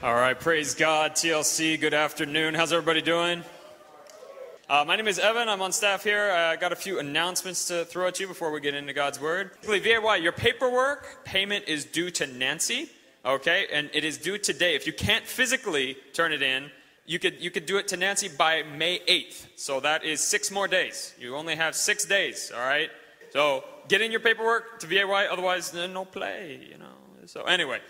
All right, praise God, TLC, good afternoon. How's everybody doing? My name is Evan. I'm on staff here. I got a few announcements to throw at you before we get into God's Word. VAY, your paperwork payment is due to Nancy, okay? And it is due today. If you can't physically turn it in, you could do it to Nancy by May 8th. So that is 6 more days. You only have 6 days, all right? So get in your paperwork to VAY, otherwise no play, you know. So anyway.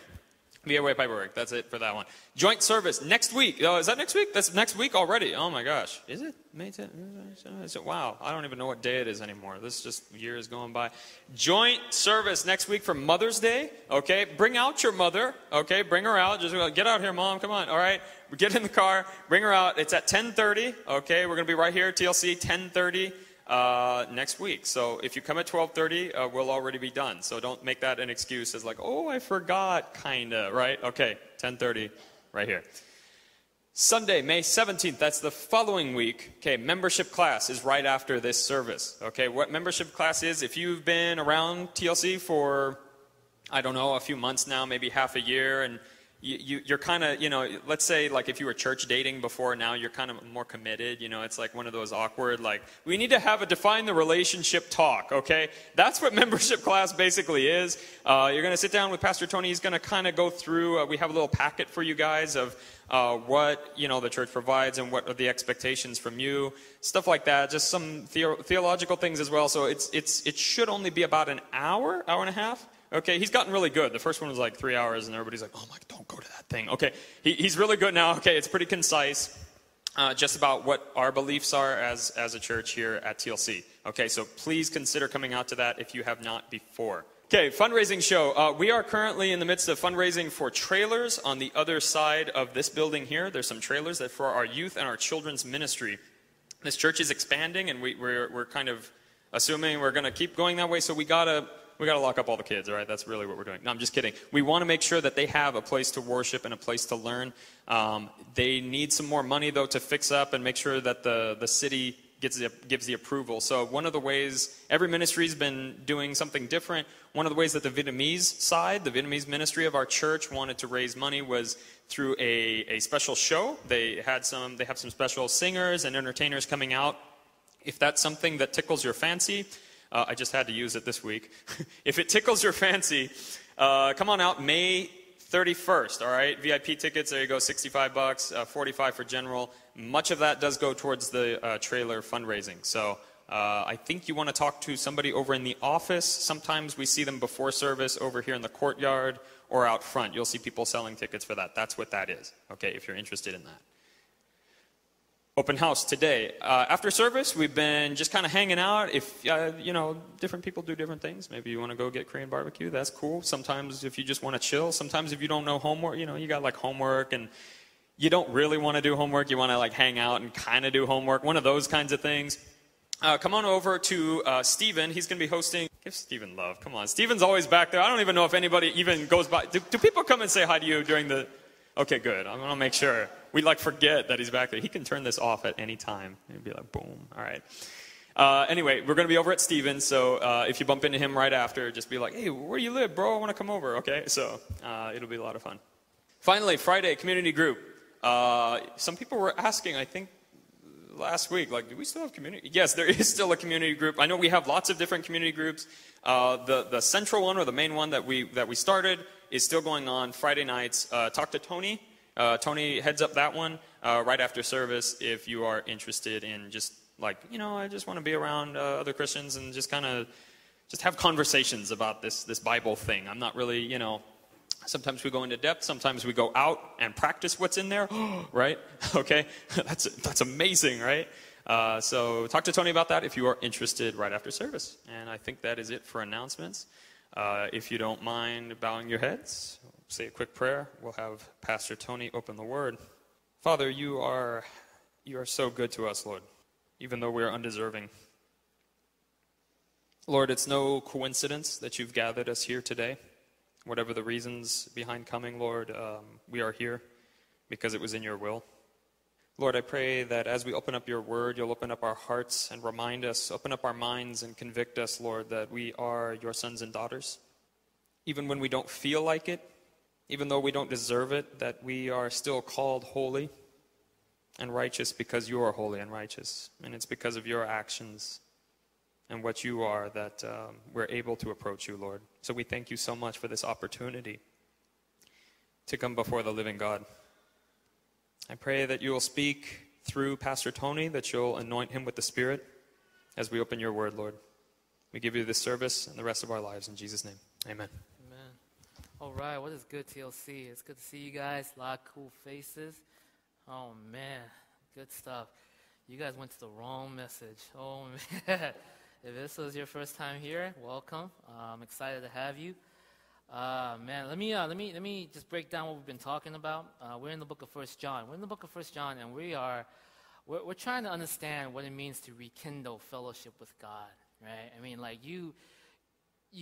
VAY paperwork. That's it for that one. Joint service next week. Oh, is that next week? That's next week already. Oh my gosh. Is it? May 10th? Wow. I don't even know what day it is anymore. This just year is going by. Joint service next week for Mother's Day. Okay. Bring out your mother. Okay. Bring her out. Just get out here, Mom. Come on. All right. Get in the car. Bring her out. It's at 10:30. Okay. We're going to be right here, TLC, 10:30. Next week. So if you come at 12:30, we'll already be done. So don't make that an excuse as like, oh, I forgot, kinda, right? Okay, 10:30, right here. Sunday, May 17th, that's the following week. Okay, membership class is right after this service. Okay, what membership class is, if you've been around TLC for, I don't know, a few months now, maybe half a year, and you're kind of, you know, let's say like if you were church dating before, now you're kind of more committed, you know, it's like one of those awkward, like, we need to have a define the relationship talk, okay? That's what membership class basically is. You're going to sit down with Pastor Tony. He's going to kind of go through, we have a little packet for you guys of what, you know, the church provides and what are the expectations from you, stuff like that, just some theological things as well. So it should only be about an hour and a half. Okay, he's gotten really good. The first one was like 3 hours, and everybody's like, oh my, don't go to that thing. Okay, he's really good now. Okay, it's pretty concise, just about what our beliefs are as a church here at TLC. Okay, so please consider coming out to that if you have not before. Okay, fundraising show. We are currently in the midst of fundraising for trailers on the other side of this building here. There's some trailers that for our youth and our children's ministry. This church is expanding, and we're kind of assuming we're going to keep going that way, so we got to lock up all the kids, all right? That's really what we're doing. No, I'm just kidding. We want to make sure that they have a place to worship and a place to learn. They need some more money, though, to fix up and make sure that the city gives the approval. So one of the ways, every ministry's been doing something different. One of the ways that the Vietnamese side, the Vietnamese ministry of our church wanted to raise money was through a special show. They have some special singers and entertainers coming out. If that's something that tickles your fancy, I just had to use it this week. If it tickles your fancy, come on out May 31st, all right? VIP tickets, there you go, $65, $45 for general. Much of that does go towards the trailer fundraising. So I think you want to talk to somebody over in the office. Sometimes we see them before service over here in the courtyard or out front. You'll see people selling tickets for that. That's what that is, okay, if you're interested in that. Open house today. After service, we've been just kind of hanging out. If, you know, different people do different things. Maybe you want to go get Korean barbecue. That's cool. Sometimes if you just want to chill. Sometimes if you don't know homework, you know, you got like homework and you don't really want to do homework. You want to like hang out and kind of do homework. One of those kinds of things. Come on over to Stephen. He's going to be hosting. Give Stephen love. Come on. Stephen's always back there. I don't even know if anybody even goes by. Do people come and say hi to you during the... Okay, good. I want to make sure. We like forget that he's back there. He can turn this off at any time. It'd be like, boom. All right. Anyway, we're going to be over at Stephen's. So if you bump into him right after, just be like, hey, where do you live, bro? I want to come over. Okay. So it'll be a lot of fun. Finally, Friday, community group. Some people were asking, I think, last week, like, do we still have community? Yes, there is still a community group. I know we have lots of different community groups. The central one or the main one that we started is still going on Friday nights. Talk to Tony. Tony heads up that one right after service if you are interested in just like, you know, I just want to be around other Christians and just kind of just have conversations about this Bible thing. I'm not really, you know, sometimes we go into depth, sometimes we go out and practice what's in there, right? Okay, that's amazing, right? So talk to Tony about that if you are interested right after service. And I think that is it for announcements. If you don't mind bowing your heads, say a quick prayer. We'll have Pastor Tony open the word. Father, you are so good to us, Lord, even though we are undeserving. Lord, it's no coincidence that you've gathered us here today. Whatever the reasons behind coming, Lord, we are here because it was in your will. Lord, I pray that as we open up your word, you'll open up our hearts and remind us, open up our minds and convict us, Lord, that we are your sons and daughters. Even when we don't feel like it, even though we don't deserve it, that we are still called holy and righteous because you are holy and righteous. And it's because of your actions and what you are that we're able to approach you, Lord. So we thank you so much for this opportunity to come before the living God. I pray that you will speak through Pastor Tony, that you'll anoint him with the Spirit as we open your word, Lord. We give you this service and the rest of our lives in Jesus' name. Amen. Amen. All right, what is good, TLC? It's good to see you guys. A lot of cool faces. Oh, man. Good stuff. You guys went to the wrong message. Oh, man. If this was your first time here, welcome. I'm excited to have you. Man, let me just break down what we've been talking about. We're in the book of 1 John. We're in the book of 1 John, and we're trying to understand what it means to rekindle fellowship with God, right? I mean, like you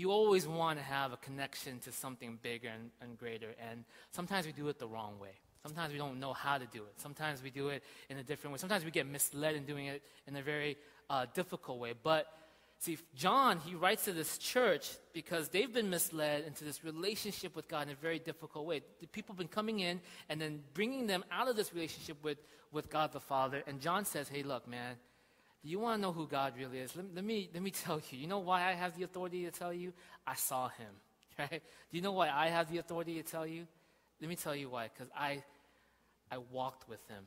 always want to have a connection to something bigger and greater, and sometimes we do it the wrong way. Sometimes we don't know how to do it. Sometimes we do it in a different way. Sometimes we get misled in doing it in a very difficult way. But see, John, he writes to this church because they've been misled into this relationship with God in a very difficult way. The people have been coming in and then bringing them out of this relationship with God the Father. And John says, hey, look, man, do you want to know who God really is? Let me tell you. You know why I have the authority to tell you? I saw him, right? Do you know why I have the authority to tell you? Let me tell you why. Because I walked with him.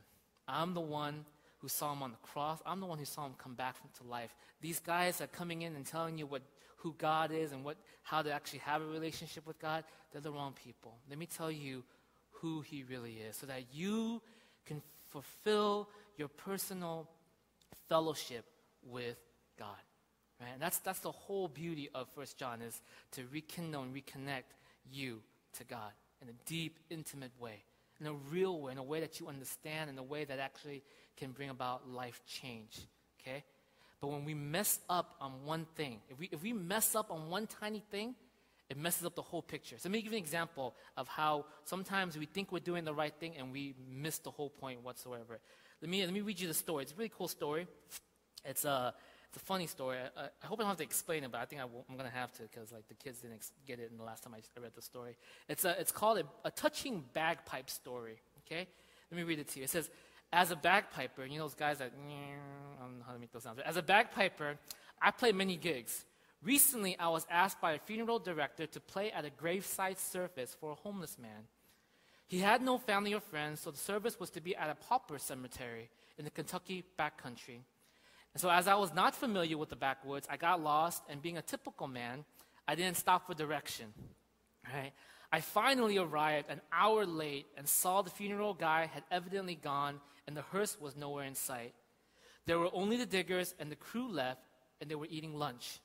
I'm the one who saw him on the cross. I'm the one who saw him come back to life. These guys are coming in and telling you who God is and how to actually have a relationship with God. They're the wrong people. Let me tell you who he really is so that you can fulfill your personal fellowship with God. Right? And that's the whole beauty of 1 John, is to rekindle and reconnect you to God in a deep, intimate way, in a real way, in a way that you understand, in a way that actually can bring about life change, okay? But when we mess up on one thing, if we mess up on one tiny thing, it messes up the whole picture. So let me give you an example of how sometimes we think we're doing the right thing and we miss the whole point whatsoever. Let me read you the story. It's a really cool story. It's a funny story. I hope I don't have to explain it, but I think I'm going to have to, because like the kids didn't get it in the last time I read the story. It's called a touching bagpipe story, okay? Let me read it to you. It says, as a bagpiper, you know those guys that, I don't know how to make those sounds. As a bagpiper, I play many gigs. Recently, I was asked by a funeral director to play at a graveside service for a homeless man. He had no family or friends, so the service was to be at a pauper cemetery in the Kentucky backcountry. And so as I was not familiar with the backwoods, I got lost, and being a typical man, I didn't stop for direction. Right? I finally arrived an hour late and saw the funeral guy had evidently gone, and the hearse was nowhere in sight. There were only the diggers and the crew left, and they were eating lunch.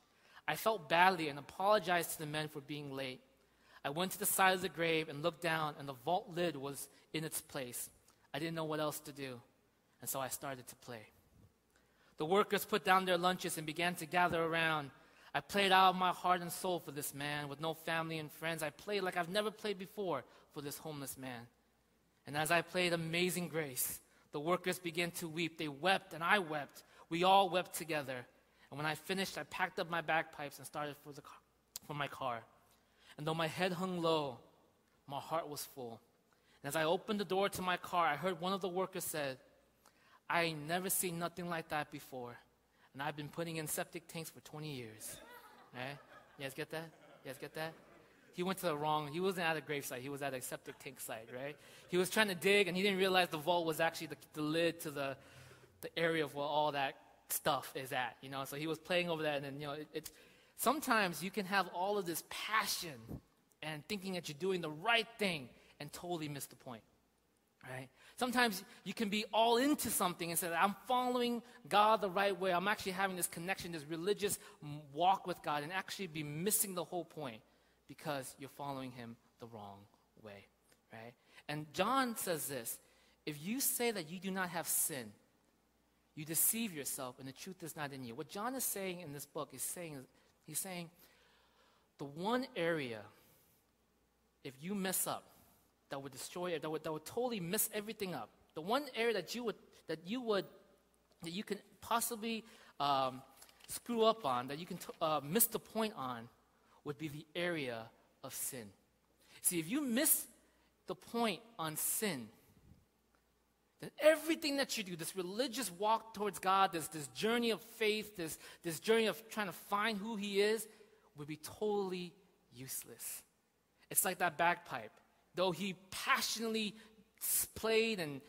I felt badly and apologized to the men for being late. I went to the side of the grave and looked down, and the vault lid was in its place. I didn't know what else to do, and so I started to play. The workers put down their lunches and began to gather around. I played out of my heart and soul for this man with no family and friends. I played like I've never played before for this homeless man. And as I played Amazing Grace, the workers began to weep. They wept and I wept. We all wept together. And when I finished, I packed up my bagpipes and started for my car. And though my head hung low, my heart was full. And as I opened the door to my car, I heard one of the workers said, I ain't never seen nothing like that before. And I've been putting in septic tanks for 20 years. Right? You guys get that? You guys get that? He wasn't at a gravesite, he was at a septic tank site, right? He was trying to dig, and he didn't realize the vault was actually the lid to the area of where all that stuff is at, you know? So he was playing over that, and then, you know, sometimes you can have all of this passion and thinking that you're doing the right thing and totally miss the point, right? Sometimes you can be all into something and say, I'm following God the right way. I'm actually having this connection, this religious walk with God, and actually be missing the whole point because you're following him the wrong way, right? And John says this, if you say that you do not have sin, you deceive yourself and the truth is not in you. What John is saying in this book is he's saying the one area, if you mess up, that would destroy it, that would totally mess everything up. The one area that you can possibly screw up on, that you can miss the point on, would be the area of sin. See, if you miss the point on sin, then everything that you do, this religious walk towards God, this journey of faith, this journey of trying to find who He is, would be totally useless. It's like that bagpipe. Though he passionately played and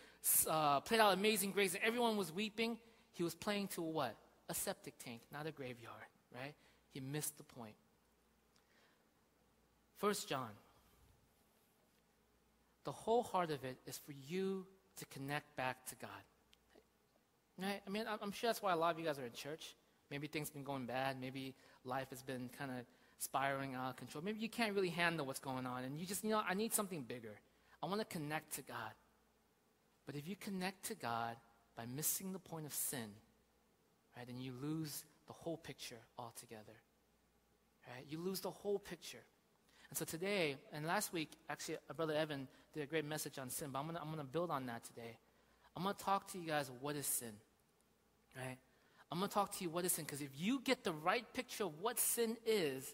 played out Amazing Grace and everyone was weeping, he was playing to what? A septic tank, not a graveyard, right? He missed the point. 1 John. The whole heart of it is for you to connect back to God. Right? I mean, I'm sure that's why a lot of you guys are in church. Maybe things have been going bad. Maybe life has been kind of spiraling out of control. Maybe you can't really handle what's going on. And you just, I need something bigger. I want to connect to God. But if you connect to God by missing the point of sin, right, then you lose the whole picture altogether. Right? You lose the whole picture. And so today, and last week, actually, Brother Evan did a great message on sin, but I'm gonna build on that today. I'm going to talk to you guys, what is sin? Right? I'm going to talk to you what is sin, because if you get the right picture of what sin is,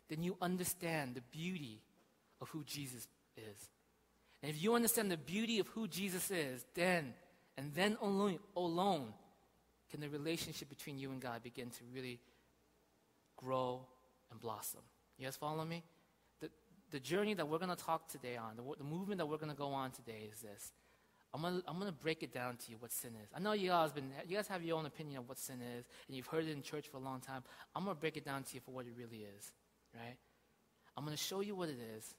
then you understand the beauty of who Jesus is. And if you understand the beauty of who Jesus is, then, and then alone can the relationship between you and God begin to really grow and blossom. You guys follow me? The journey that we're going to talk today on, the movement that we're going to go on today is this. I'm gonna break it down to you what sin is. I know you guys have your own opinion of what sin is, and you've heard it in church for a long time. I'm going to break it down to you for what it really is, right? I'm going to show you what it is.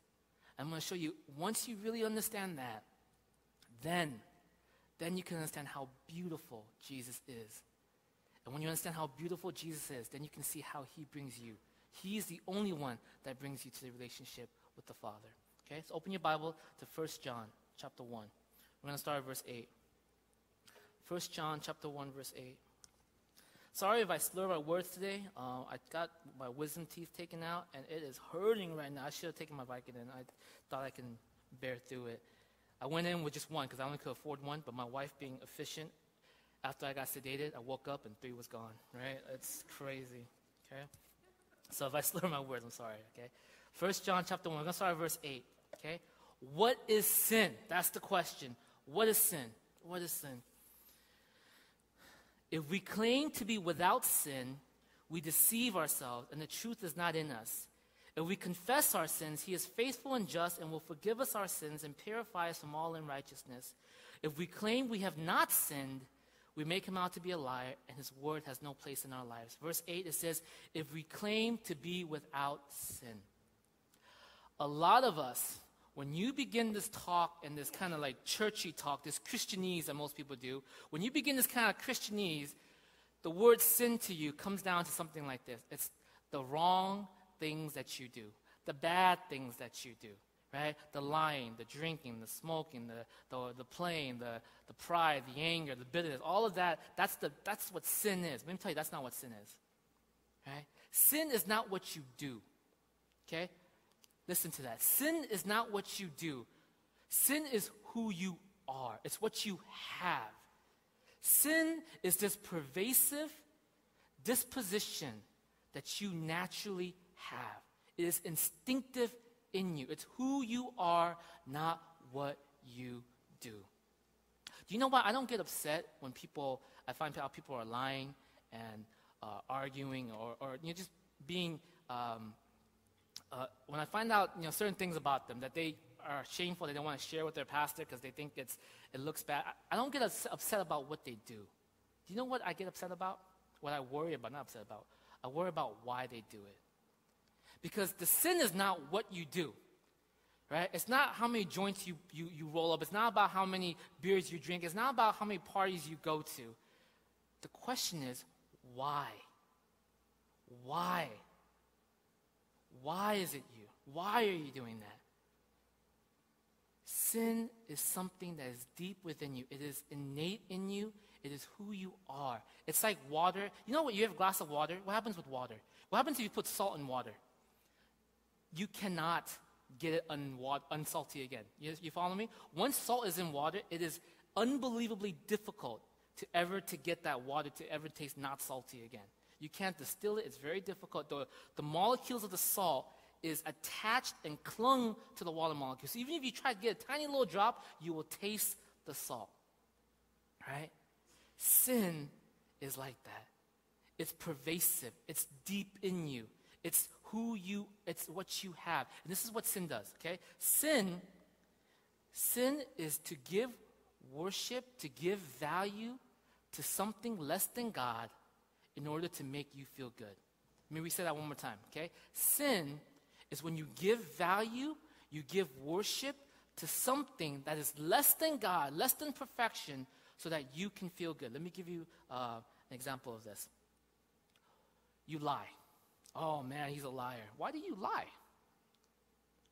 I'm going to show you, once you really understand that, then you can understand how beautiful Jesus is. And when you understand how beautiful Jesus is, then you can see how He brings you. He is the only one that brings you to the relationship with the Father. Okay, so open your Bible to 1 John chapter 1. We're going to start at verse 8. 1 John chapter 1, verse 8. Sorry if I slur my words today. I got my wisdom teeth taken out, and it is hurting right now. I should have taken my Vicodin. I thought I can bear through it. I went in with just one because I only could afford one, but my wife being efficient, after I got sedated, I woke up and 3 was gone, right? It's crazy, okay? So if I slur my words, I'm sorry, okay? 1 John chapter 1, we're going to start at verse 8, okay? What is sin? That's the question. What is sin? What is sin? If we claim to be without sin, we deceive ourselves, and the truth is not in us. If we confess our sins, He is faithful and just and will forgive us our sins and purify us from all unrighteousness. If we claim we have not sinned, we make Him out to be a liar, and His word has no place in our lives. Verse 8, it says, if we claim to be without sin. A lot of us, when you begin this talk and this kind of like churchy talk, this Christianese that most people do, when you begin this kind of Christianese, the word sin to you comes down to something like this. It's the wrong things that you do, the bad things that you do, right? The lying, the drinking, the smoking, the playing, the pride, the anger, the bitterness, all of that, that's what sin is. Let me tell you, that's not what sin is, right? Sin is not what you do, okay? Listen to that. Sin is not what you do. Sin is who you are. It's what you have. Sin is this pervasive disposition that you naturally have. It is instinctive in you. It's who you are, not what you do. Do you know why I don't get upset when I find out people are lying and arguing or just being... when I find out certain things about them that they are shameful, they don't want to share with their pastor because they think it looks bad. I don't get upset about what they do. Do you know what I get upset about? What I worry about, not upset about. I worry about why they do it. Because the sin is not what you do, right? It's not how many joints you roll up. It's not about how many beers you drink. It's not about how many parties you go to. The question is, why? Why? Why is it you? Why are you doing that? Sin is something that is deep within you. It is innate in you. It is who you are. It's like water. You know what? You have a glass of water. What happens with water? What happens if you put salt in water? You cannot get it unsalty again. You follow me? Once salt is in water, it is unbelievably difficult to get that water to ever taste not salty again. You can't distill it. It's very difficult. The molecules of the salt is attached and clung to the water molecule. So even if you try to get a tiny little drop, you will taste the salt. Right? Sin is like that. It's pervasive. It's deep in you. It's it's what you have. And this is what sin does, okay? Sin is to give worship, to give value to something less than God in order to make you feel good. Let me say that one more time, okay? Sin is when you give value, you give worship to something that is less than God, less than perfection, so that you can feel good. Let me give you an example of this. You lie. Oh man, he's a liar. Why do you lie?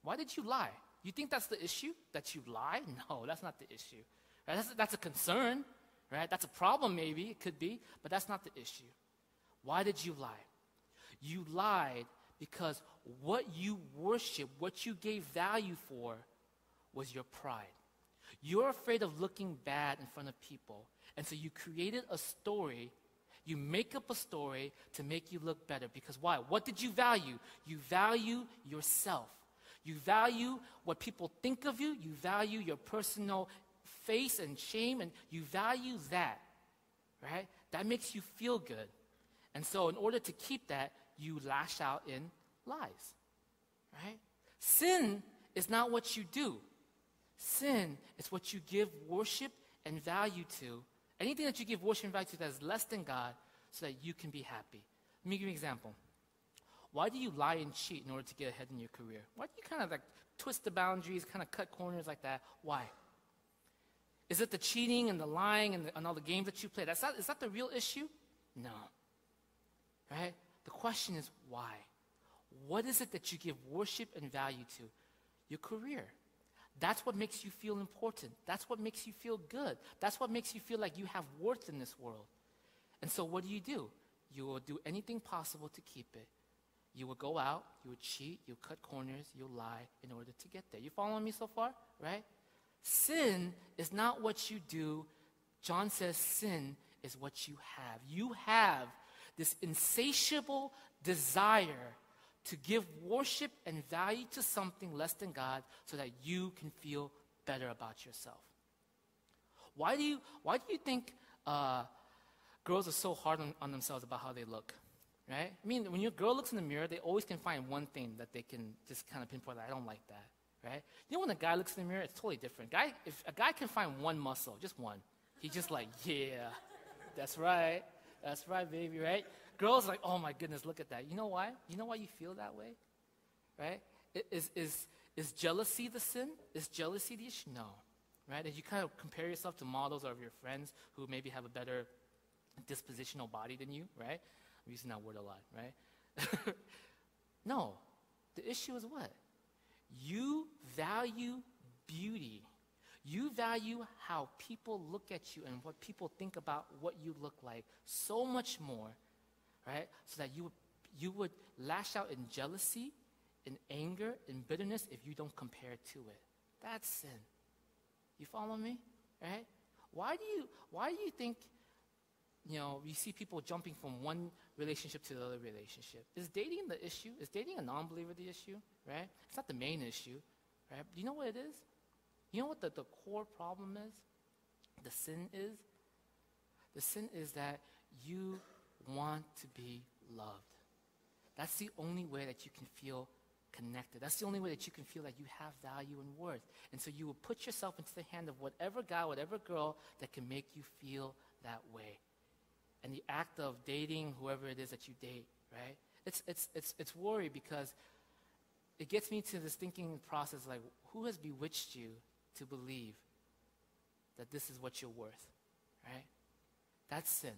Why did you lie? You think that's the issue? That you lie? No, that's not the issue. Right? That's a concern, right? That's a problem maybe, it could be, but that's not the issue. Why did you lie? You lied because what you worship, what you gave value for, was your pride. You're afraid of looking bad in front of people, and so you created a story. You make up a story to make you look better. Because why? What did you value? You value yourself. You value what people think of you. You value your personal face and shame, and you value that, right? That makes you feel good. And so in order to keep that, you lash out in lies, right? Sin is not what you do. Sin is what you give worship and value to. Anything that you give worship and value to that is less than God, so that you can be happy. Let me give you an example. Why do you lie and cheat in order to get ahead in your career? Why do you kind of like twist the boundaries, kind of cut corners like that? Why? Is it the cheating and the lying and all the games that you play? Is that the real issue? No. Right? The question is why? What is it that you give worship and value to? Your career. That's what makes you feel important. That's what makes you feel good. That's what makes you feel like you have worth in this world. And so what do? You will do anything possible to keep it. You will go out, you will cheat, you'll cut corners, you'll lie in order to get there. You following me so far? Right? Sin is not what you do. John says sin is what you have. You have this insatiable desire to give worship and value to something less than God so that you can feel better about yourself. Why do you think girls are so hard on themselves about how they look? Right? I mean, when your girl looks in the mirror, they always can find one thing that they can just kind of pinpoint, I don't like that. Right? You know when a guy looks in the mirror, it's totally different. If a guy can find one muscle, just one, he's just like, yeah, that's right, baby, right? Girls are like, oh my goodness, look at that. You know why? You know why you feel that way? Right? Is jealousy the sin? Is jealousy the issue? No. Right? And you kind of compare yourself to models or your friends who maybe have a better dispositional body than you, right? I'm using that word a lot, right? No. The issue is what? You value beauty. You value how people look at you and what people think about what you look like so much more, right? So that you would lash out in jealousy, in anger, in bitterness if you don't compare to it. That's sin. You follow me? Right? Why do you think, you see people jumping from one relationship to the other relationship? Is dating the issue? Is dating a non-believer the issue? Right? It's not the main issue. Right? Do you know what it is? You know what the core problem is? The sin is? The sin is that you want to be loved. That's the only way that you can feel connected. That's the only way that you can feel like you have value and worth. And so you will put yourself into the hand of whatever guy, whatever girl that can make you feel that way. And the act of dating whoever it is that you date, right? It's worry because it gets me to this thinking process like, who has bewitched you to believe that this is what you're worth, right? That's sin.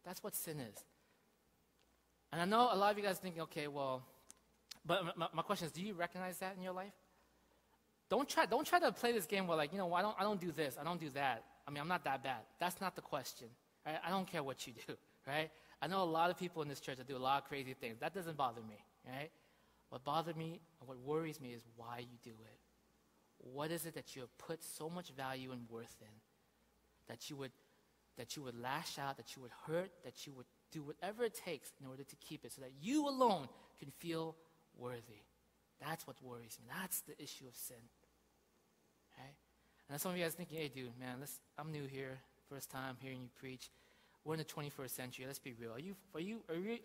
That's what sin is. And I know a lot of you guys thinking, okay, well, but my question is, do you recognize that in your life? Don't try to play this game where, like, I don't do this, I don't do that. I mean, I'm not that bad. That's not the question, right? I don't care what you do, right? I know a lot of people in this church that do a lot of crazy things. That doesn't bother me, right? What bothers me, and what worries me is why you do it. What is it that you have put so much value and worth in that you would lash out, that you would hurt, that you would do whatever it takes in order to keep it so that you alone can feel worthy. That's what worries me. That's the issue of sin. Right? And some of you guys thinking, hey, dude, man, I'm new here, first time hearing you preach. We're in the 21st century. Let's be real. Are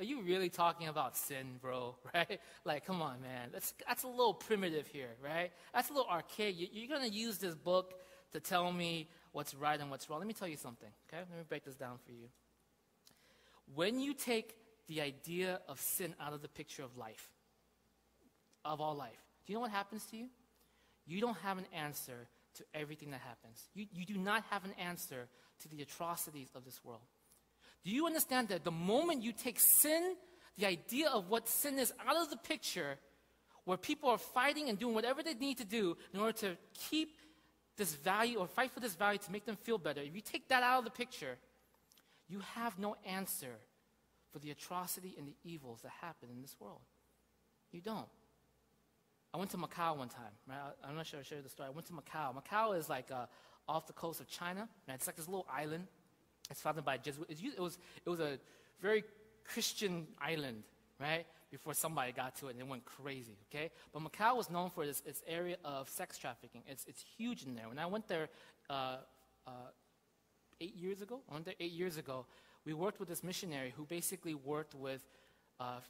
you really talking about sin, bro? Right? Like, come on, man. That's a little primitive here, right? That's a little archaic. You're going to use this book to tell me what's right and what's wrong. Let me tell you something, okay? Let me break this down for you. When you take the idea of sin out of the picture of life, of all life, do you know what happens to you? You don't have an answer to everything that happens. You do not have an answer to the atrocities of this world. Do you understand that the moment you take sin, the idea of what sin is, out of the picture, where people are fighting and doing whatever they need to do in order to keep this value or fight for this value to make them feel better, if you take that out of the picture, you have no answer for the atrocity and the evils that happen in this world. You don't. I went to Macau one time, right? I'm not sure I shared the story. I went to Macau. Macau is like off the coast of China. Right? It's like this little island. It's founded by Jesuits. It was a very Christian island, right? Before somebody got to it and it went crazy, okay? But Macau was known for its area of sex trafficking. It's huge in there. When I went there 8 years ago, we worked with this missionary who basically worked with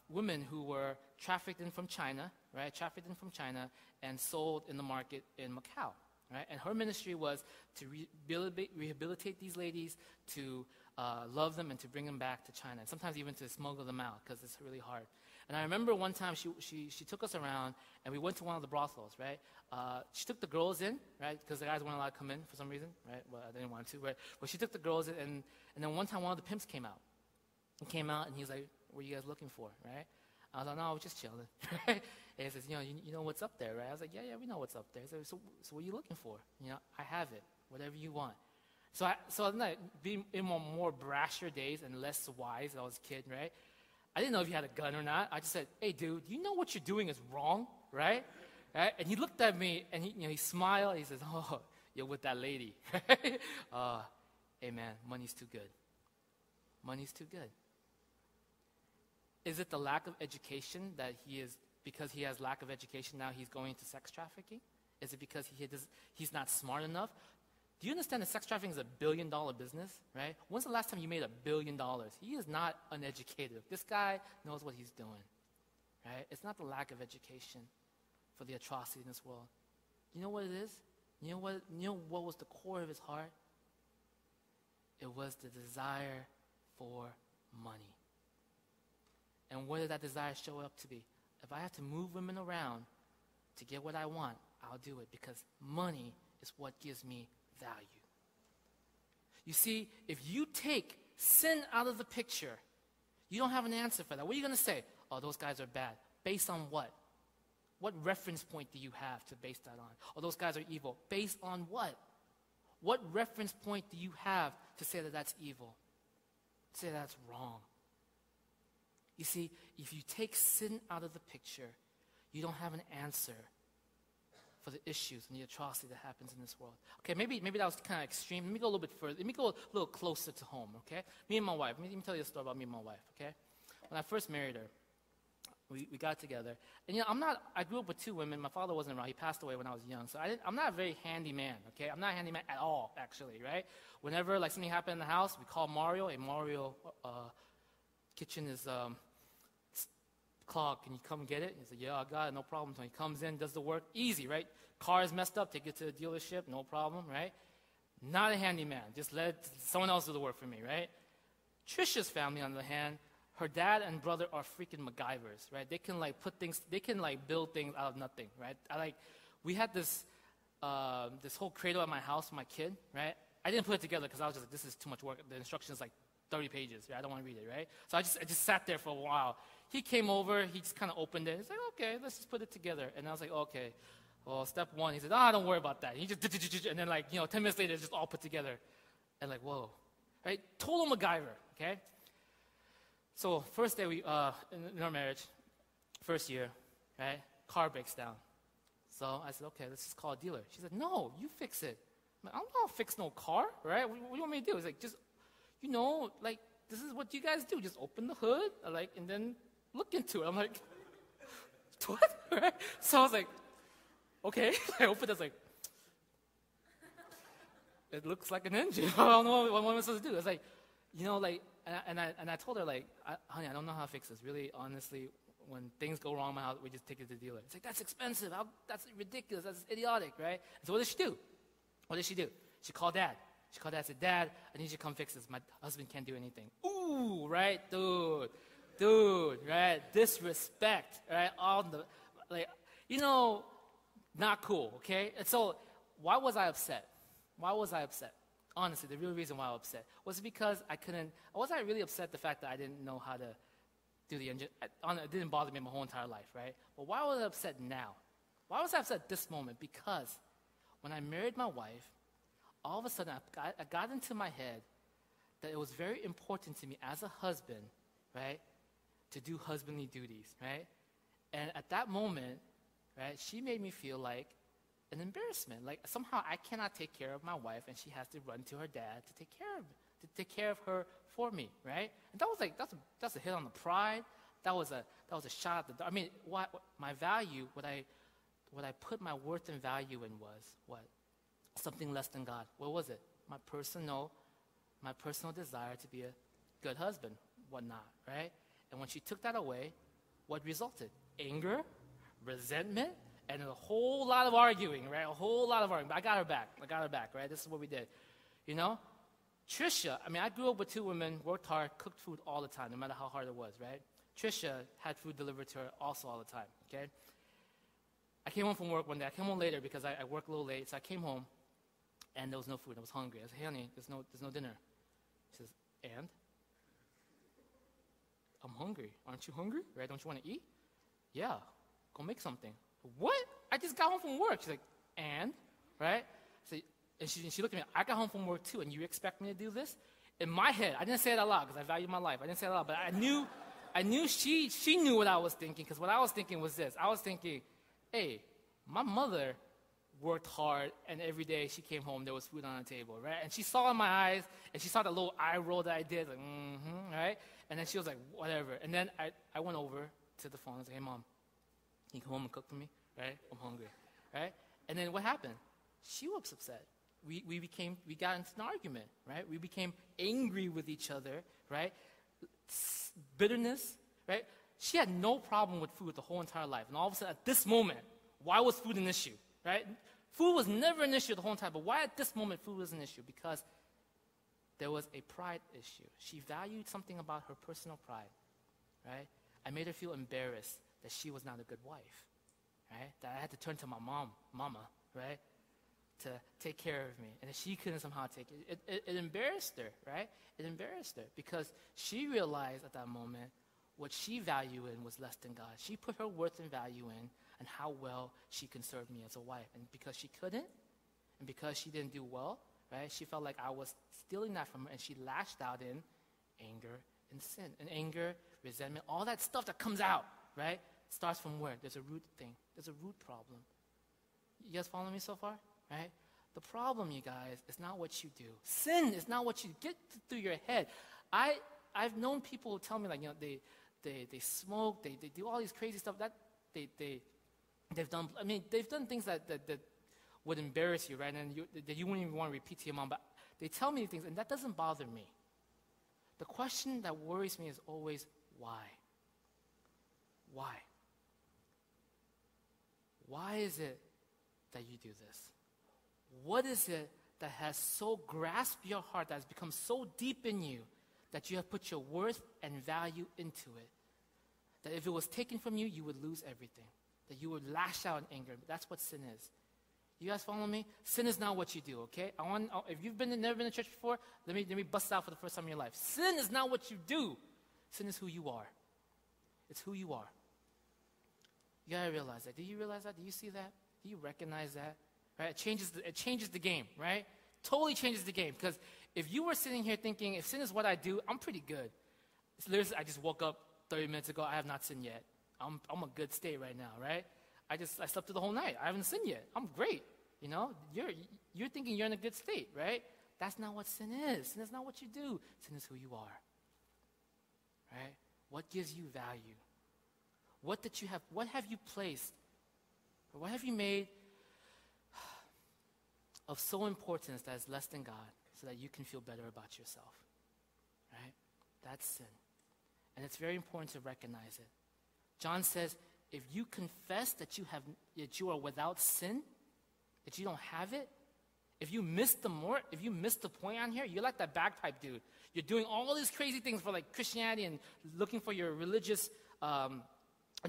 women who were trafficked in from China, right? Trafficked in from China and sold in the market in Macau. Right? And her ministry was to rehabilitate these ladies, to love them, and to bring them back to China. And sometimes even to smuggle them out because it's really hard. And I remember one time she took us around, and we went to one of the brothels, right? She took the girls in, right? Because the guys weren't allowed to come in for some reason, right? Well, I didn't want to, right? But she took the girls in, and then one time one of the pimps came out. He came out, and he was like, what are you guys looking for, right? I was like, no, I was just chilling, right? And he says, you know what's up there, right? I was like, yeah, we know what's up there. He said, so what are you looking for? I have it, whatever you want. So being in more brasher days and less wise, I was a kid, right? I didn't know if he had a gun or not. I just said, hey, dude, you know what you're doing is wrong, right? Right? And he looked at me, and he smiled. He says, oh, you're with that lady. Hey, man, money's too good. Money's too good. Is it the lack of education that because he has lack of education, now he's going into sex trafficking? Is it because he's not smart enough? Do you understand that sex trafficking is $1 billion business, right? When's the last time you made $1 billion? He is not uneducated. This guy knows what he's doing, right? It's not the lack of education for the atrocity in this world. You know what it is? You know what was the core of his heart? It was the desire for money. And where did that desire show up to be? If I have to move women around to get what I want, I'll do it because money is what gives me value. You see, if you take sin out of the picture, you don't have an answer for that. What are you going to say? Oh, those guys are bad. Based on what? What reference point do you have to base that on? Oh, those guys are evil. Based on what? What reference point do you have to say that that's evil? To say that's wrong? You see, if you take sin out of the picture, you don't have an answer for the issues and the atrocity that happens in this world. Okay, maybe that was kind of extreme. Let me go a little bit further. Let me go a little closer to home, okay? Me and my wife. Let me tell you a story about me and my wife, okay? When I first married her, we got together. And I grew up with two women. My father wasn't around. He passed away when I was young. So I'm not a very handy man, okay? I'm not a handy man at all, actually, right? Whenever something happened in the house, we call Mario. Hey, Mario, kitchen is clogged. Can you come get it? He said, yeah, I got it. No problem. So he comes in, does the work. Easy, right? Car is messed up. Take it to the dealership. No problem, right? Not a handyman. Just let someone else do the work for me, right? Trisha's family, on the other hand, her dad and brother are freaking MacGyvers, right? They can build things out of nothing, right? We had this whole cradle at my house for my kid, right? I didn't put it together because I was just like, this is too much work. The instructions 30 pages, right? I don't want to read it, right? So I just sat there for a while. He came over, he just kind of opened it. He's like, okay, let's just put it together. And I was like, okay. Well, step one, he said, don't worry about that. He just, and then 10 minutes later, it's just all put together. And whoa, right? Total MacGyver, okay? So first day in our marriage, first year, right? Car breaks down. So I said, okay, let's just call a dealer. She said, no, you fix it. I don't know how to fix no car, right? What do you want me to do? It's just, this is what you guys do. Just open the hood, and then look into it. I'm like, what? Right? So I was like, okay. I opened it, I was like, it looks like an engine. I don't know what am I supposed to do. It's like, and I told her, like, honey, I don't know how to fix this. Really, honestly, when things go wrong in my house, we just take it to the dealer. It's like, that's expensive. That's ridiculous. That's idiotic, right? And so what did she do? What did she do? She called Dad. She called Dad and said, Dad, I need you to come fix this. My husband can't do anything. Ooh, right? Dude, right? Disrespect, right? Not cool, okay? And so why was I upset? Why was I upset? Honestly, the real reason why I was upset was because wasn't I really upset the fact that I didn't know how to do the engine? It didn't bother me my whole entire life, right? But why was I upset now? Why was I upset at this moment? Because when I married my wife, all of a sudden I got into my head that it was very important to me as a husband, right, to do husbandly duties, right? And at that moment, right, she made me feel like an embarrassment. Like somehow I cannot take care of my wife, and she has to run to her dad to take care of her for me, right? And that was like that's a hit on the pride. That was a shot at the dark. I mean, what my value, what I put my worth and value in was what? Something less than God. What was it? My personal desire to be a good husband, whatnot, right? And when she took that away, what resulted? Anger, resentment, and a whole lot of arguing, right? A whole lot of arguing. But I got her back, right? This is what we did. Trisha, I mean, I grew up with two women, worked hard, cooked food all the time, no matter how hard it was, right? Trisha had food delivered to her also all the time, okay? I came home from work one day. I came home later because I worked a little late, so I came home, and there was no food. I was hungry. I said, hey, honey, there's no dinner. She says, and? I'm hungry. Aren't you hungry? Right? Don't you want to eat? Yeah. Go make something. What? I just got home from work. She's like, and? Right? So, and she looked at me. I got home from work too, and you expect me to do this? In my head, I didn't say it out loud because I value my life. I didn't say it out loud, but I knew she knew what I was thinking, because what I was thinking was this. I was thinking, hey, my mother worked hard, and every day she came home, there was food on the table, right? And she saw in my eyes, and she saw the little eye roll that I did, like, right? And then she was like, whatever. And then I went over to the phone and said, hey, Mom, can you come home and cook for me, right? I'm hungry, right? And then what happened? She was upset. We got into an argument, right? We became angry with each other, right? Bitterness, right? She had no problem with food the whole entire life. And all of a sudden, at this moment, why was food an issue, right? Food was never an issue the whole time, but why at this moment food was an issue? Because there was a pride issue. She valued something about her personal pride, right? I made her feel embarrassed that she was not a good wife, right? That I had to turn to my mama, right, to take care of me, and that she couldn't somehow take it. It embarrassed her, right? It embarrassed her because she realized at that moment what she valued in was less than God. She put her worth and value in and how well she can serve me as a wife. And because she couldn't, and because she didn't do well, right, she felt like I was stealing that from her, and she lashed out in anger and sin. And anger, resentment, all that stuff that comes out, right, starts from where? There's a root thing. There's a root problem. You guys following me so far? Right? The problem, you guys, is not what you do. Sin is not what you get through your head. I've known people who tell me, like, they smoke, they do all these crazy stuff that they've done. I mean, they've done things that would embarrass you, right? And that you wouldn't even want to repeat to your mom. But they tell me things, and that doesn't bother me. The question that worries me is always why. Why? Why is it that you do this? What is it that has so grasped your heart, that has become so deep in you, that you have put your worth and value into it? That if it was taken from you, you would lose everything. That you would lash out in anger. That's what sin is. You guys follow me? Sin is not what you do, okay? If you've never been to church before, let me bust it out for the first time in your life. Sin is not what you do. Sin is who you are. It's who you are. You gotta realize that. Do you realize that? Do you see that? Do you recognize that? Right? It changes the game, right? Totally changes the game. Because if you were sitting here thinking, if sin is what I do, I'm pretty good. It's literally, I just woke up 30 minutes ago, I have not sinned yet. I'm a good state right now, right? I slept through the whole night. I haven't sinned yet. I'm great. You know, you're thinking you're in a good state, right? That's not what sin is. Sin is not what you do. Sin is who you are, right? What gives you value? What have you placed, or what have you made of so importance that is less than God so that you can feel better about yourself? Right? That's sin. And it's very important to recognize it. John says, if you confess that you are without sin, that you don't have it, if you miss the point on here, you're like that bagpipe dude. You're doing all these crazy things for like Christianity and looking for your religious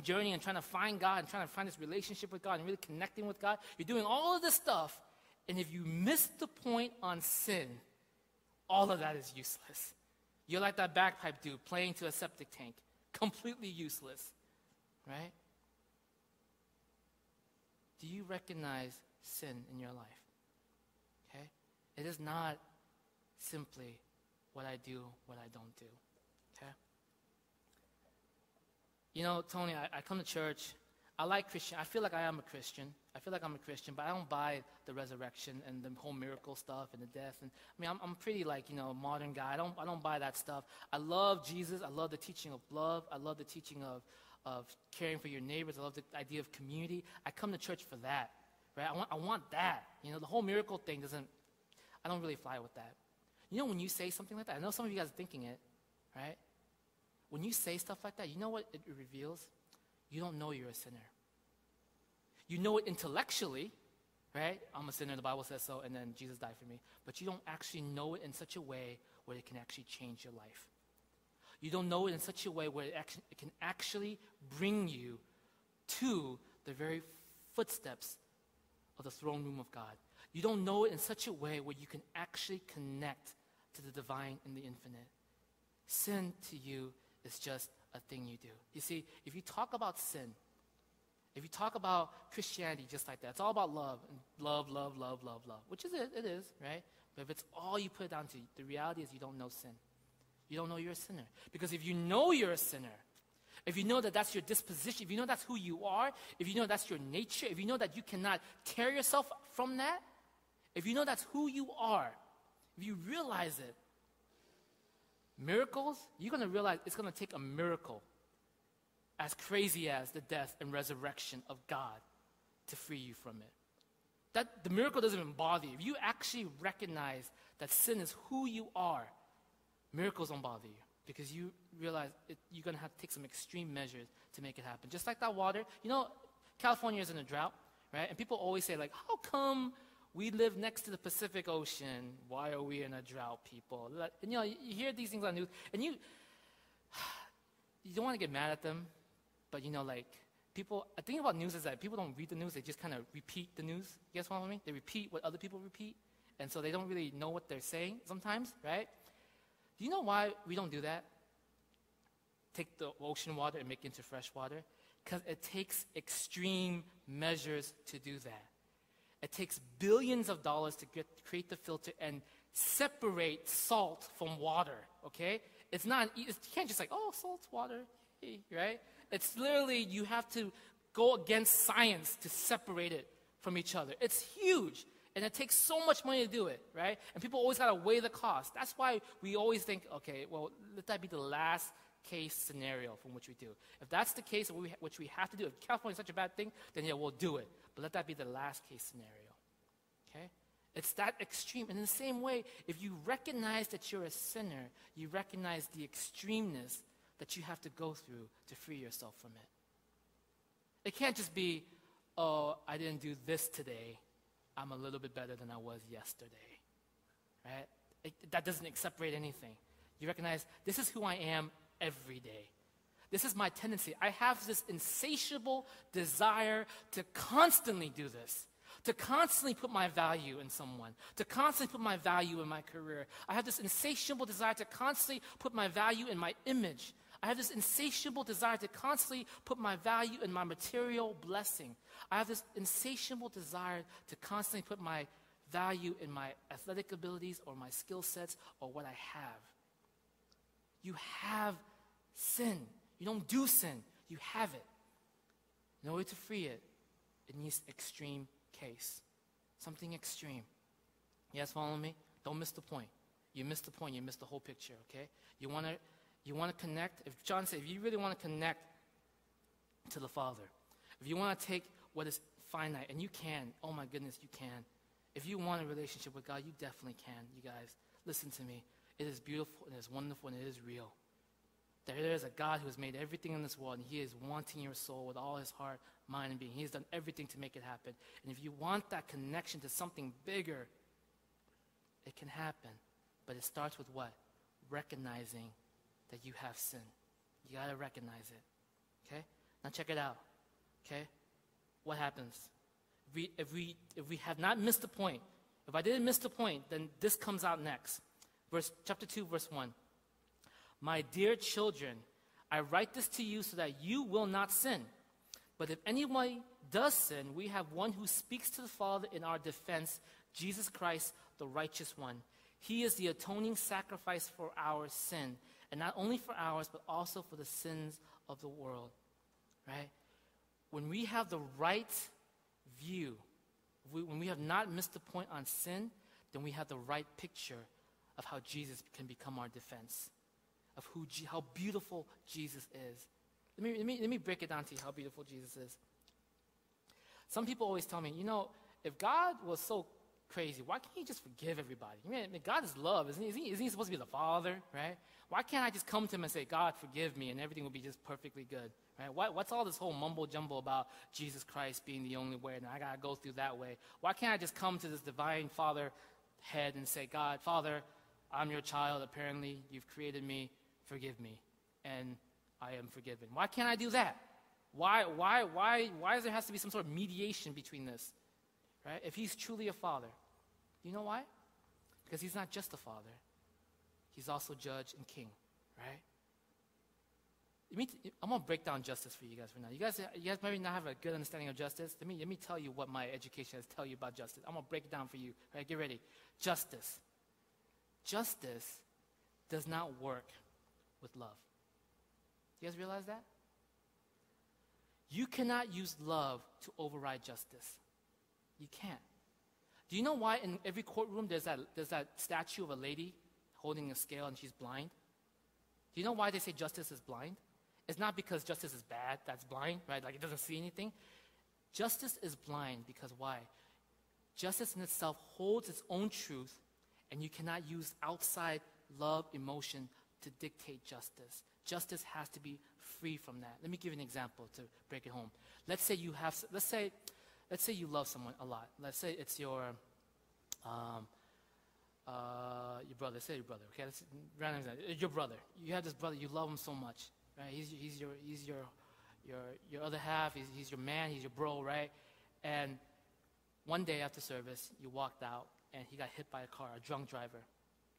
journey and trying to find God and trying to find this relationship with God and really connecting with God. You're doing all of this stuff, and if you miss the point on sin, all of that is useless. You're like that bagpipe dude playing to a septic tank. Completely useless. Right? Do you recognize sin in your life? Okay? It is not simply what I do, what I don't do. Okay? You know, Tony, I come to church. I like Christian. I feel like I am a Christian. I feel like I'm a Christian, but I don't buy the resurrection and the whole miracle stuff and the death. And I mean, I'm pretty like, modern guy. I don't buy that stuff. I love Jesus. I love the teaching of love. I love the teaching of caring for your neighbors. I love the idea of community. I come to church for that, right? I want that. The whole miracle thing I don't really fly with that. When you say something like that, I know some of you guys are thinking it, right? When you say stuff like that, you know what it reveals? You don't know you're a sinner. You know it intellectually, right? I'm a sinner, the Bible says so, and then Jesus died for me. But you don't actually know it in such a way where it can actually change your life. You don't know it in such a way where it can actually bring you to the very footsteps of the throne room of God. You don't know it in such a way where you can actually connect to the divine and the infinite. Sin to you is just a thing you do. You see, if you talk about sin, if you talk about Christianity just like that, it's all about love, and love, love, love, love, love, which is it is, right? But if it's all you put it down to, the reality is you don't know sin. You don't know you're a sinner. Because if you know you're a sinner, if you know that that's your disposition, if you know that's who you are, if you know that's your nature, if you know that you cannot tear yourself from that, if you know that's who you are, if you realize it, miracles, you're going to realize it's going to take a miracle as crazy as the death and resurrection of God to free you from it. That the miracle doesn't even bother you. If you actually recognize that sin is who you are, miracles don't bother you because you realize you're going to have to take some extreme measures to make it happen. Just like that water. California is in a drought, right? And people always say, like, how come we live next to the Pacific Ocean? Why are we in a drought, people? And, you hear these things on the news, and you don't want to get mad at them, but, people, the thing about news is that people don't read the news, they just kind of repeat the news. You guys follow me? They repeat what other people repeat, and so they don't really know what they're saying sometimes, right? Do you know why we don't do that? Take the ocean water and make it into fresh water? Because it takes extreme measures to do that. It takes billions of dollars to create the filter and separate salt from water, okay? It's not, you can't just salt's water, right? It's literally, you have to go against science to separate it from each other. It's huge, and it takes so much money to do it, right? And people always got to weigh the cost. That's why we always think, okay, well, let that be the last case scenario from which we do. If that's the case, which we have to do, if California is such a bad thing, then yeah, we'll do it. But let that be the last case scenario, okay? It's that extreme. And in the same way, if you recognize that you're a sinner, you recognize the extremeness that you have to go through to free yourself from it. It can't just be, oh, I didn't do this today. I'm a little bit better than I was yesterday, right? That doesn't separate anything. You recognize this is who I am every day. This is my tendency. I have this insatiable desire to constantly do this, to constantly put my value in someone, to constantly put my value in my career. I have this insatiable desire to constantly put my value in my image. I have this insatiable desire to constantly put my value in my material blessing. I have this insatiable desire to constantly put my value in my athletic abilities or my skill sets or what I have. You have sin. You don't do sin. You have it. In order to free it, it needs extreme case. Something extreme. You guys follow me? Don't miss the point. You miss the point, you miss the whole picture, okay? You want to connect. If John said, if you really want to connect to the Father, if you want to take what is finite, and you can, oh my goodness, you can. If you want a relationship with God, you definitely can, you guys. Listen to me. It is beautiful, and it is wonderful, and it is real. There is a God who has made everything in this world, and he is wanting your soul with all his heart, mind, and being. He has done everything to make it happen. And if you want that connection to something bigger, it can happen. But it starts with what? Recognizing that you have sin. You got to recognize it. Okay? Now check it out. Okay? What happens? If we have not missed the point, if I didn't miss the point, then this comes out next. Chapter 2, verse 1. My dear children, I write this to you so that you will not sin. But if anyone does sin, we have one who speaks to the Father in our defense, Jesus Christ, the righteous one. He is the atoning sacrifice for our sin, and not only for ours, but also for the sins of the world. Right? When we have the right view, when we have not missed the point on sin, then we have the right picture of how Jesus can become our defense, of how beautiful Jesus is. Let me break it down to you how beautiful Jesus is. Some people always tell me, if God was so crazy, why can't he just forgive everybody? I mean, God is love. Isn't he supposed to be the Father, right? Why can't I just come to him and say, God, forgive me, and everything will be just perfectly good, right? What's all this whole mumbo-jumbo about Jesus Christ being the only way, and I got to go through that way? Why can't I just come to this divine Father head and say, God, Father, I'm your child. Apparently, you've created me. Forgive me, and I am forgiven. Why can't I do that? Why does there has to be some sort of mediation between this, right? If he's truly a Father. You know why? Because he's not just a Father. He's also Judge and King, right? I'm going to break down justice for you guys right now. You guys maybe not have a good understanding of justice. Let me tell you what my education has tell you about justice. I'm going to break it down for you. Right? Get ready. Justice. Justice does not work with love. You guys realize that? You cannot use love to override justice. You can't. Do you know why in every courtroom there's that statue of a lady holding a scale and she's blind? Do you know why they say justice is blind? It's not because justice is bad, that's blind, right? Like it doesn't see anything. Justice is blind because why? Justice in itself holds its own truth, and you cannot use outside love, emotion to dictate justice. Justice has to be free from that. Let me give you an example to break it home. Let's say you love someone a lot. Let's say it's your brother. Say your brother. Okay, let's random example. Your brother. You have this brother. You love him so much, right? He's your other half. He's your man. He's your bro, right? And one day after service, you walked out and he got hit by a car, a drunk driver,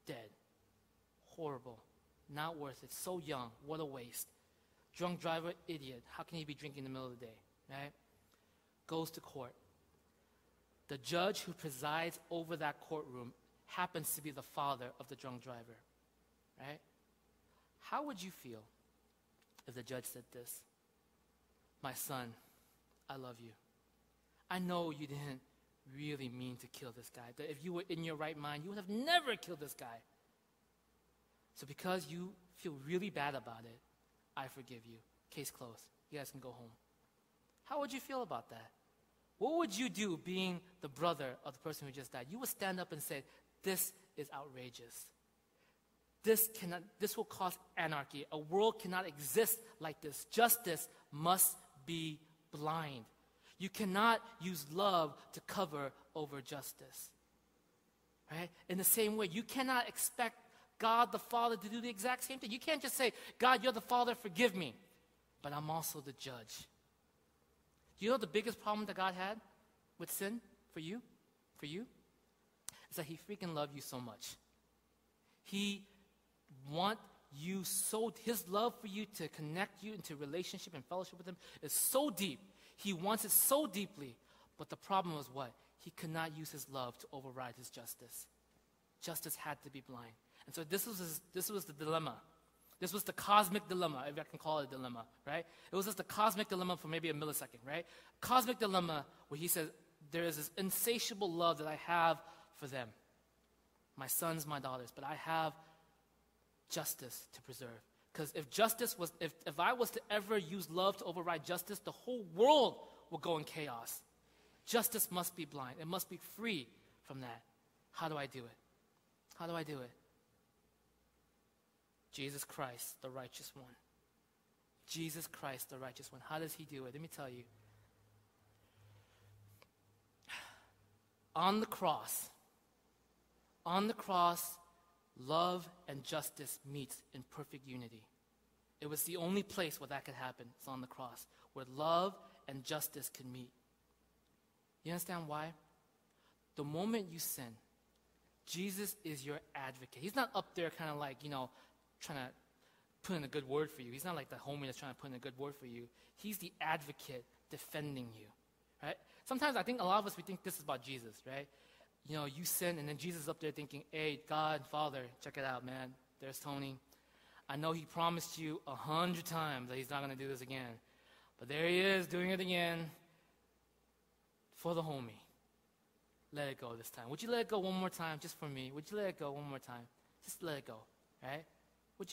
dead. Horrible. Not worth it. So young. What a waste. Drunk driver, idiot. How can he be drinking in the middle of the day, right? Goes to court. The judge who presides over that courtroom happens to be the father of the drunk driver, right? How would you feel if the judge said this? My son, I love you. I know you didn't really mean to kill this guy. That if you were in your right mind, you would have never killed this guy. So because you feel really bad about it, I forgive you. Case closed. You guys can go home. How would you feel about that? What would you do being the brother of the person who just died? You would stand up and say, this is outrageous. This will cause anarchy. A world cannot exist like this. Justice must be blind. You cannot use love to cover over justice. Right? In the same way, you cannot expect God the Father to do the exact same thing. You can't just say, God, you're the Father, forgive me, but I'm also the judge. Do you know the biggest problem that God had with sin for you? Is that he freaking loved you so much. He want you so, his love for you to connect you into relationship and fellowship with him is so deep. He wants it so deeply. But the problem was what? He could not use his love to override his justice. Justice had to be blind. And so this was the dilemma. This was the cosmic dilemma, if I can call it a dilemma, right? It was just the cosmic dilemma for maybe a millisecond, right? Cosmic dilemma where he says, there is this insatiable love that I have for them. My sons, my daughters, but I have justice to preserve. Because if I was to ever use love to override justice, the whole world will go in chaos. Justice must be blind. It must be free from that. How do I do it? How do I do it? Jesus Christ, the righteous one. Jesus Christ, the righteous one. How does he do it? Let me tell you. On the cross, love and justice meet in perfect unity. It was the only place where that could happen. It's on the cross, where love and justice can meet. You understand why? The moment you sin, Jesus is your advocate. He's not up there kind of like, trying to put in a good word for you. He's not like the homie that's trying to put in a good word for you. He's the advocate defending you, right? Sometimes I think a lot of us, we think this is about Jesus, right? You sin, and then Jesus is up there thinking, hey, God, Father, check it out, man. There's Tony. I know he promised you 100 times that he's not going to do this again. But there he is doing it again for the homie. Let it go this time. Would you let it go one more time just for me? Would you let it go one more time? Just let it go, right?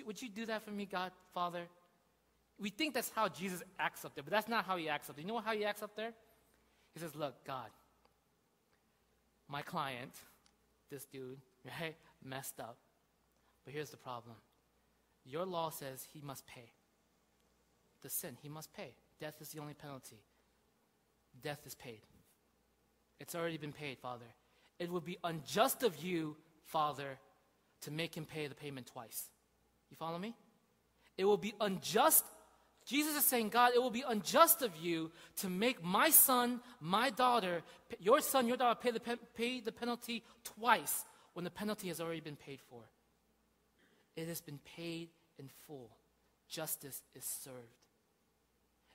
Would you do that for me, God, Father? We think that's how Jesus acts up there, but that's not how he acts up there. You know how he acts up there? He says, look, God, my client, this dude, right, messed up. But here's the problem. Your law says he must pay. The sin, he must pay. Death is the only penalty. Death is paid. It's already been paid, Father. It would be unjust of you, Father, to make him pay the payment twice. You follow me? It will be unjust. Jesus is saying, God, it will be unjust of you to make my son, my daughter, your son, your daughter pay the penalty twice when the penalty has already been paid for. It has been paid in full. Justice is served.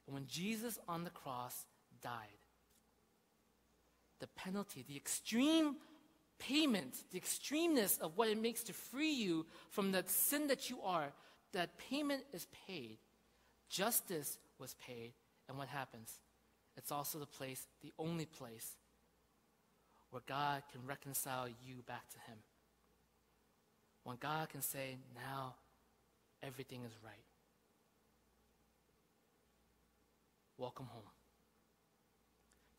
And when Jesus on the cross died, the penalty, the extreme payment, the extremeness of what it makes to free you from that sin that you are, that payment is paid. Justice was paid. And what happens? It's also the place, the only place, where God can reconcile you back to him. When God can say, now everything is right. Welcome home.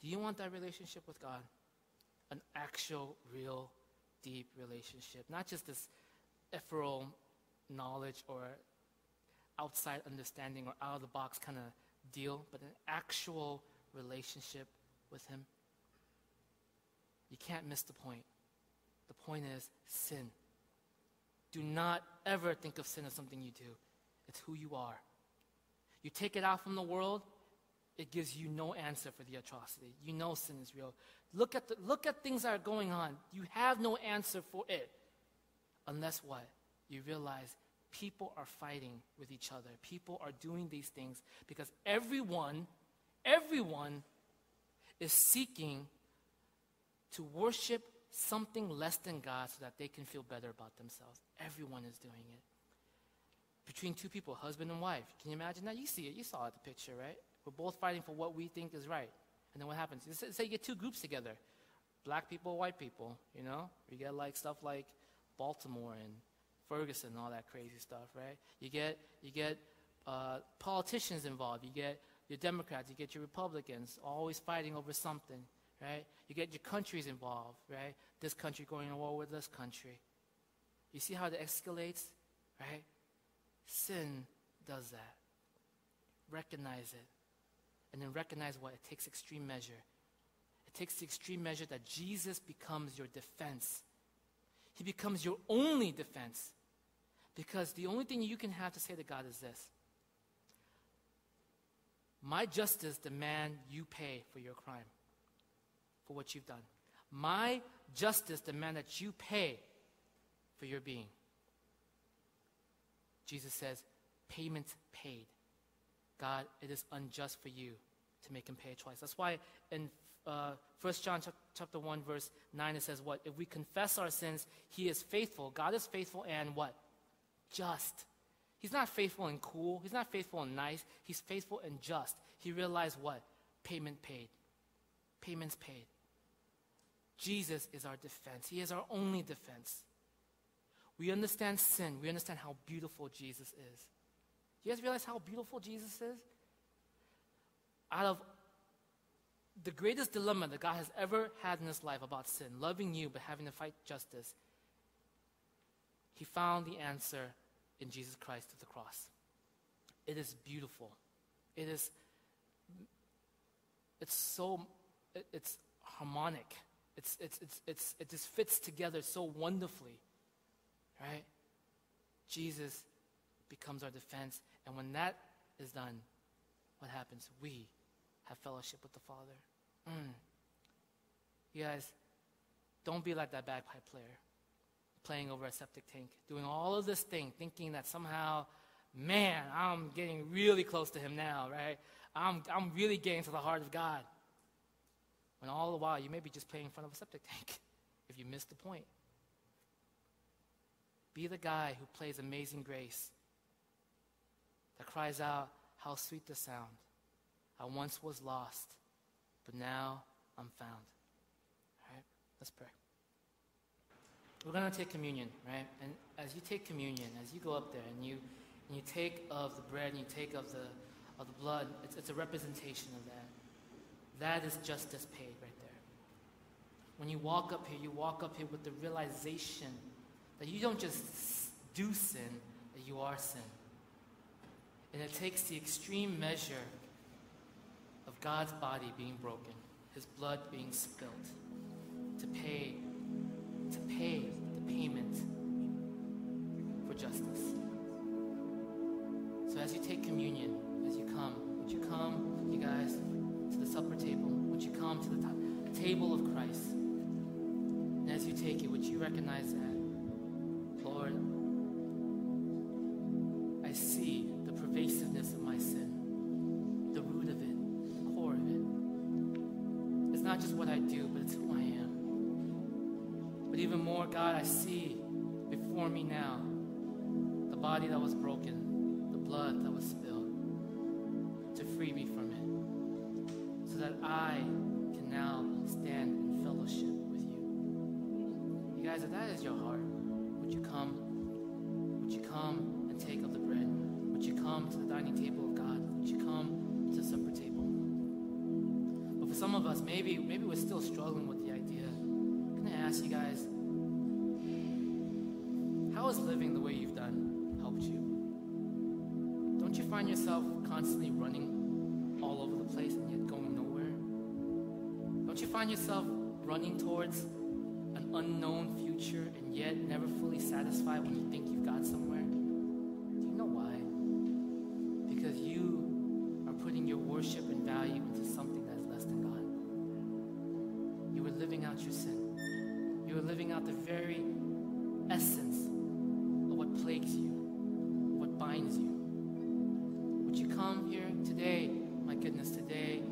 Do you want that relationship with God? An actual, real, deep relationship. Not just this ephemeral knowledge or outside understanding or out-of-the-box kind of deal, but an actual relationship with him. You can't miss the point. The point is sin. Do not ever think of sin as something you do. It's who you are. You take it out from the world, it gives you no answer for the atrocity. You know sin is real. Look at things that are going on. You have no answer for it. Unless what? You realize people are fighting with each other. People are doing these things because everyone is seeking to worship something less than God so that they can feel better about themselves. Everyone is doing it. Between two people, husband and wife. Can you imagine that? You see it. You saw it, the picture, right? We're both fighting for what we think is right. And then what happens? Say you get two groups together. Black people, white people, You get stuff like Baltimore and Ferguson and all that crazy stuff, right? You get politicians involved. You get your Democrats, you get your Republicans, always fighting over something, right? You get your countries involved, right? This country going to war with this country. You see how it escalates, right? Sin does that. Recognize it. And then recognize what? It takes extreme measure. It takes the extreme measure that Jesus becomes your defense. He becomes your only defense. Because the only thing you can have to say to God is this: my justice demand you pay for your crime, for what you've done. My justice demand that you pay for your being. Jesus says, payment paid. God, it is unjust for you to make him pay twice. That's why in 1 John chapter 1, verse 9, it says what? If we confess our sins, he is faithful. God is faithful and what? Just. He's not faithful and cool. He's not faithful and nice. He's faithful and just. He realized what? Payment paid. Payments paid. Jesus is our defense. He is our only defense. We understand sin. We understand how beautiful Jesus is. You guys realize how beautiful Jesus is? Out of the greatest dilemma that God has ever had in his life about sin, loving you but having to fight justice, he found the answer in Jesus Christ at the cross. It is beautiful. It's harmonic. It just fits together so wonderfully, right? Jesus becomes our defense, and when that is done, what happens? We have fellowship with the Father. You guys, don't be like that bagpipe player playing over a septic tank, doing all of this thing, thinking that somehow, man, I'm getting really close to him now, right? I'm really getting to the heart of God. When all the while, you may be just playing in front of a septic tank if you miss the point. Be the guy who plays Amazing Grace, that cries out, how sweet the sound. I once was lost, but now I'm found. All right, let's pray. We're going to take communion, right? And as you take communion, as you go up there and you take of the bread and you take of the blood, it's a representation of that. That is justice paid right there. When you walk up here with the realization that you don't just do sin, that you are sin. And it takes the extreme measure of God's body being broken, his blood being spilled, to pay the payment for justice. So as you take communion, as you come, would you come, you guys, to the supper table? Would you come to the table of Christ? And as you take it, would you recognize that, Lord, I see the pervasiveness of my sin, the root of it, the core of it. It's not just what I do, but it's who I am. But even more, God, I see before me now the body that was broken, the blood that was spilled, to free me from it, so that I can now stand in fellowship with you. You guys, if that is your heart, would you come? Would you come and take of the bread? Would you come to the dining table of God? Would you come to the supper table? But for some of us, maybe we're still struggling with the idea. Can I ask you guys, how has living the way you've done helped you? Don't you find yourself constantly running all over the place and yet going nowhere? Don't you find yourself running towards an unknown future and yet never fully satisfied when you think you've got somewhere? Do you know why? Because you are putting your worship and value into something that is less than God. You are living out your sin. You are living out the very essence of what plagues you, what binds you. Would you come here today? My goodness, today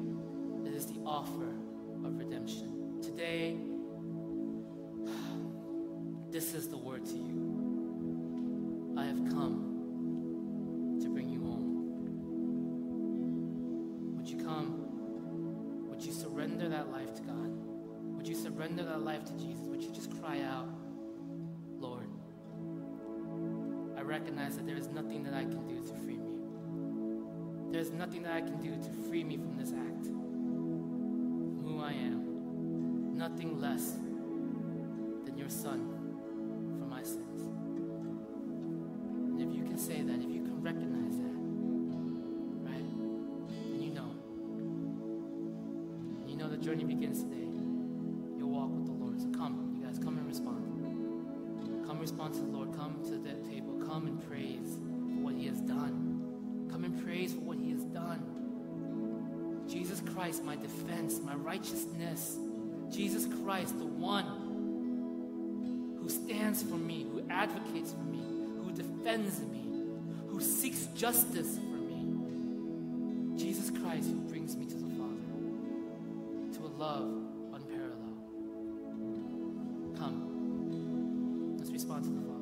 it is the offer of redemption. Today, this is the word to you. I have come to bring you home. Would you come? Would you surrender that life to God? Would you surrender that life to Jesus? Would you just cry out, Lord, I recognize that there is nothing that I can do to free me. There is nothing that I can do to free me from this act, from who I am. Nothing less than your Son for my sins. And if you can say that, if you can recognize that, right, then you know. And you know the journey begins today. You'll walk with the Lord. So come, you guys, come and respond. Come respond to the Lord. Come to that table. Come and praise for what he has done. Come and praise for what he has done. Jesus Christ, my defense, my righteousness. Jesus Christ, the one who stands for me, who advocates for me, who defends me, who seeks justice for me. Jesus Christ, who brings me to the Father, to a love unparalleled. Come, let's respond to the Father.